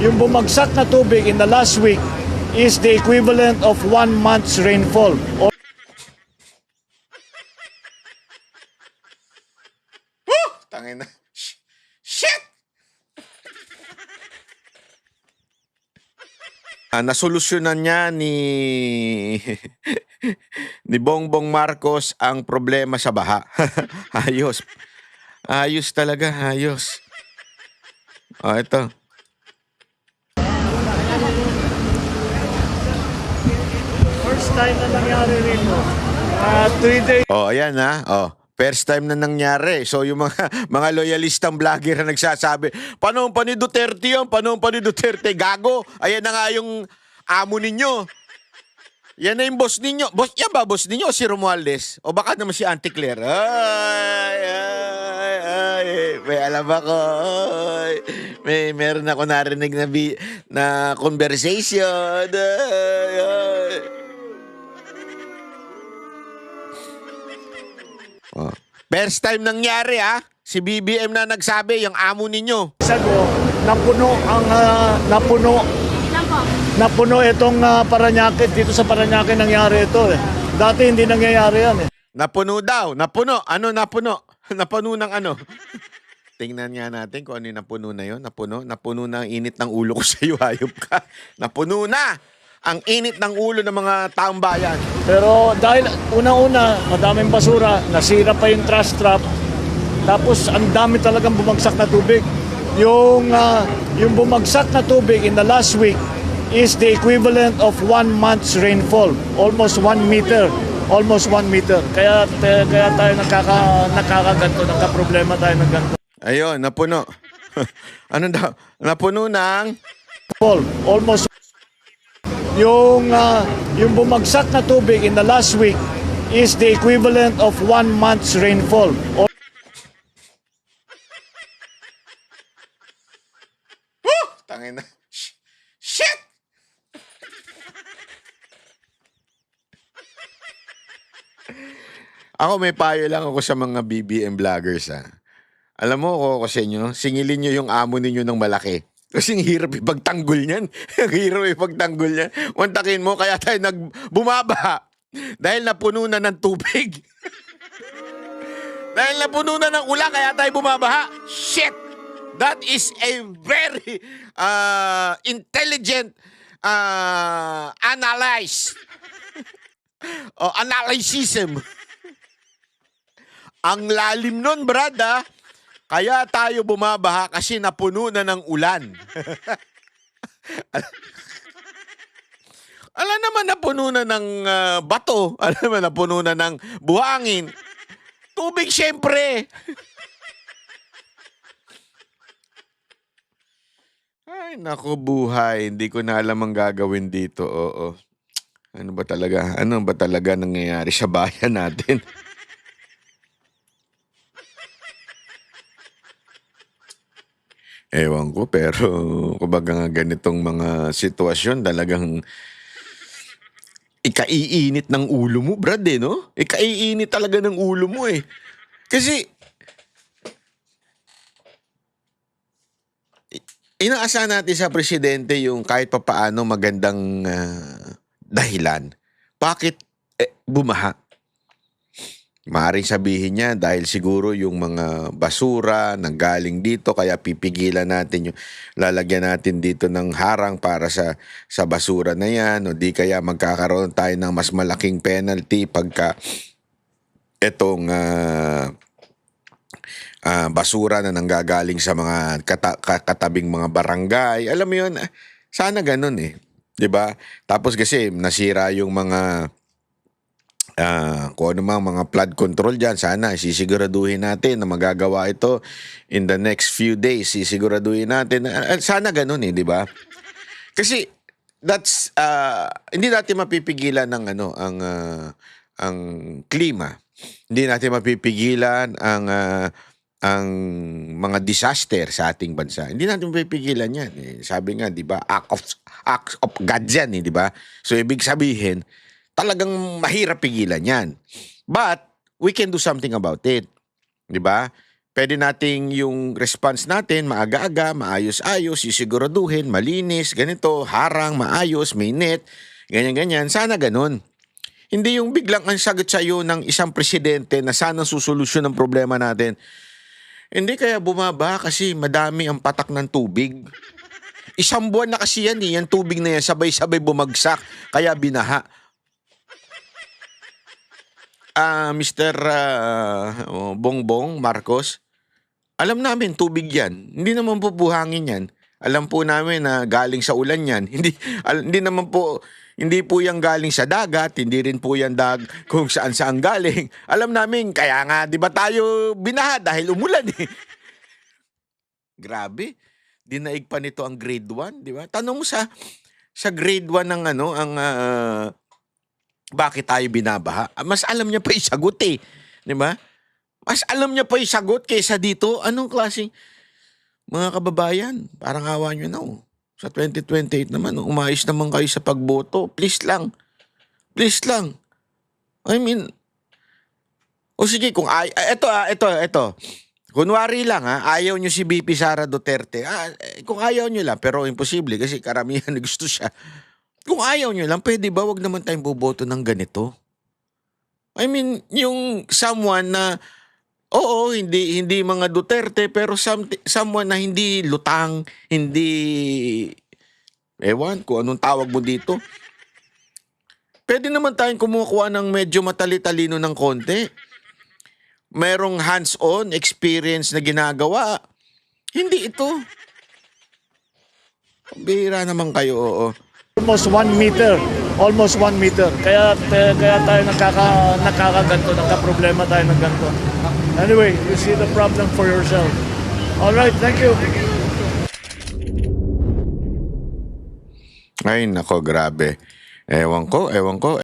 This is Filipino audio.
yung bumagsak na tubig in the last week is the equivalent of 1 month's rainfall. Tangina. Shit! Nasolusyonan niya ni ni Bongbong Marcos ang problema sa baha. Ayos. Ayos talaga, ayos. Ito. First time na nangyari rito. 3 days. Ayan na. First time na nangyari. So yung mga mga loyalistang vlogger na nagsasabi, panahon pa ni Duterte yan, panahon pa ni Duterte. Gago. Ayan na nga yung amo ninyo. Yan na yung boss ninyo. Boss, yan ba boss ninyo o si Romualdez? O baka naman si Auntie Claire? Ay. May alam ako. Meron ako narinig na conversation. First time nangyari si BBM na nagsabi, yung amo ninyo. Sago, napuno itong Parañaque. Dito sa Parañaque nangyari ito eh. Dati hindi nangyayari yan eh. Napuno daw. Napuno. Ano napuno? Napuno ng ano? Tingnan nga natin kung ano yung napuno na yun. Napuno na ang init ng ulo ko sa iyo, hayop ka. Napuno na ang init ng ulo ng mga taong bayan. Pero dahil una-una, madaming basura, nasira pa yung trash trap. Tapos ang dami talagang bumagsak na tubig. Yung bumagsak na tubig in the last week is the equivalent of 1 month's rainfall. Almost 1 meter. Almost 1 meter. Kaya tayo nakakaganto, nagka-problema tayo ng ganto. Ayun, napuno. Ano daw? Napuno ng... Almost. Yung bumagsak na tubig in the last week is the equivalent of 1 month's rainfall. Tangina. Shit! Ako may payo lang ako sa mga BBM vloggers Alam mo ako sa inyo, singilin nyo yung amo ninyo ng malaki. Kasi ang hirap ipagtanggol niyan. Ang hirap ipagtanggol niyan. Wantakin mo, kaya tayo bumaba. Dahil napuno na ng tubig. Dahil napuno na ng ulan, kaya tayo bumabaha. Shit! That is a very intelligent analysis. Analysism. Ang lalim nun, brad, Kaya tayo bumabaha kasi napuno na ng ulan. Alam naman napuno na ng bato. Alam naman napuno na ng buhangin. Tubig syempre. Ay, naku buhay. Hindi ko na alam ang gagawin dito. Oo. Ano ba talaga nangyayari sa bayan natin? Ewan ko, pero kumbaga nga ganitong mga sitwasyon talagang ikaiinit ng ulo mo, brad, no? Ikaiinit talaga ng ulo mo, Kasi, inaasahan natin sa presidente yung kahit papaano magandang dahilan. Bakit bumaha? Maaaring sabihin niya dahil siguro yung mga basura nanggaling dito kaya pipigilan natin yung lalagyan natin dito ng harang para sa basura na yan o di kaya magkakaroon tayo ng mas malaking penalty pagka etong basura na nanggagaling sa mga katabing mga barangay. Alam mo yun, sana ganun 'di ba? Tapos kasi nasira yung mga kung ano mga flood control dyan, sana sisiguraduhin natin na magagawa ito in the next few days. Sisiguraduhin natin. Sana ganun di ba? Kasi that's hindi natin mapipigilan ng ang klima. Hindi natin mapipigilan ang mga disaster sa ating bansa. Hindi natin mapipigilan yan. Sabi nga, di ba, act of God yan, di ba? So, ibig sabihin, talagang mahirap pigilan yan. But, we can do something about it. Di ba? pwede nating yung response natin maaga-aga, maayos-ayos, sisiguraduhin, malinis, ganito, harang, maayos, may net, ganyan-ganyan. Sana ganun. Hindi yung biglang ang sagot sa iyo ng isang presidente na sana susolusyon ng problema natin. Hindi kaya bumaba kasi madami ang patak ng tubig. Isang buwan na kasi yan eh, yung tubig na yan, sabay-sabay bumagsak, kaya binaha. Mr. Bongbong Marcos, alam namin tubig yan. Hindi naman po buhangin yan. Alam po namin na galing sa ulan yan. Hindi po yan galing sa dagat, hindi rin po yan kung saan-saan galing. Alam namin, kaya nga, di ba tayo binaha dahil umulan eh. Grabe. Dinaig pa nito ang grade 1, di ba? Tanong mo sa grade 1 ng bakit tayo binabaha? Mas alam niya pa isagot eh. Di ba? Mas alam niya pa isagot kaysa dito. Anong klaseng mga kababayan? Parang awa niyo na oh. Sa 2028 naman, umayos naman kayo sa pagboto. Please lang. Please lang. I mean, o sige, kung ito. Kunwari lang ayaw nyo si BP Sara Duterte. Kung ayaw nyo lang, pero imposible kasi karamihan na gusto siya. Kung ayaw nyo lang, pwede ba wag naman tayong boboto ng ganito? I mean, yung someone na, oo, hindi mga Duterte, pero someone na hindi lutang, hindi, ewan kung anong tawag mo dito. Pwede naman tayong kumukuha ng medyo matali-talino ng konti. Merong hands-on experience na ginagawa. Hindi ito. Bihira naman kayo, oo. Almost 1 meter. Almost 1 meter. Kaya tayo nakakaganto, nagka-problema tayo ng ganto. Anyway, you see the problem for yourself. All right, thank you. Ay, nako, grabe. Ewan ko.